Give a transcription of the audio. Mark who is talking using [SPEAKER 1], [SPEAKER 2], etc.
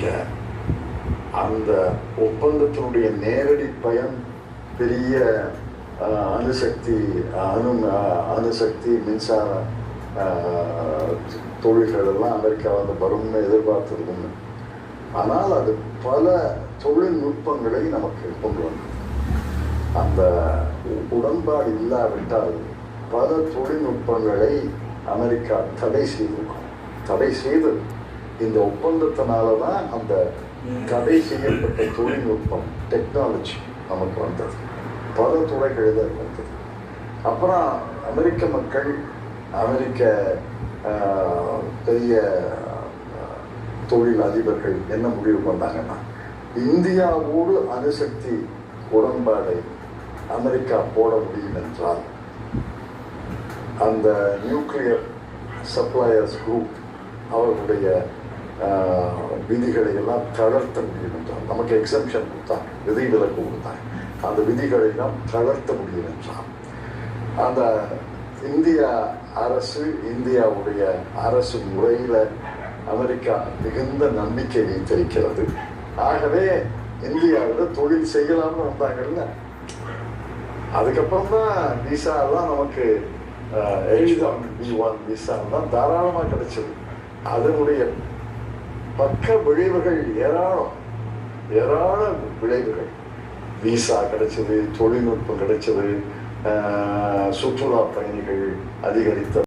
[SPEAKER 1] இங்க அந்த ஒப்பந்தத்தினுடைய நேரடி பயன் பெரிய அணுசக்தி மின்சார தொழில்கள் எல்லாம் அமெரிக்காவில் வரும்னு எதிர்பார்த்தது ஒன்று. ஆனால் அது பல தொழில்நுட்பங்களை நமக்கு கொண்டு வந்தது. அந்த உடன்பாடு இல்லாவிட்டால் பல தொழில்நுட்பங்களை அமெரிக்கா தடை செய்திருக்கும். தடை செய்தது இந்த ஒப்பந்தத்தினால தான் அந்த தடை செய்யப்பட்ட தொழில்நுட்பம் டெக்னாலஜி நமக்கு வந்தது. பல துறைகளில் வந்தது. அப்புறம் அமெரிக்க மக்கள், அமெரிக்க பெரிய தொழில் அதிபர்கள் என்ன முடிவு பண்ணாங்கன்னா, இந்தியாவோடு அணுசக்தி உடன்பாடை அமெரிக்கா போட முடியும் என்றால் அந்த நியூக்ளியர் சப்ளையர்ஸ் குரூப் அவர்களுடைய விதிகளை எல்லாம் தளர்த்த முடியும் என்றால், நமக்கு எக்ஸம்ஷன் கொடுத்தாங்க, விதி விலக்கு கொடுத்தாங்க, அந்த விதிகளை எல்லாம் தளர்த்த முடியும் என்றால் அந்த இந்திய அரசு, இந்தியாவுடைய அரசு முறையில் அமெரிக்கா மிகுந்த நம்பிக்கை வைத்திருக்கிறது. ஆகவே இந்தியாவில் தொழில் செய்யலாம்னு வந்தாங்கல்ல. அதுக்கப்புறம் தான் விசாலாம் நமக்கு H1B1 விசாலாம் தாராளமாக கிடைச்சது. அதனுடைய பக்க விளைவுகள் ஏராள விளைவுகள். விசா கிடைச்சது, தொழில்நுட்பம் கிடைச்சது, சுற்றுலா பயணிகள் அதிகரித்த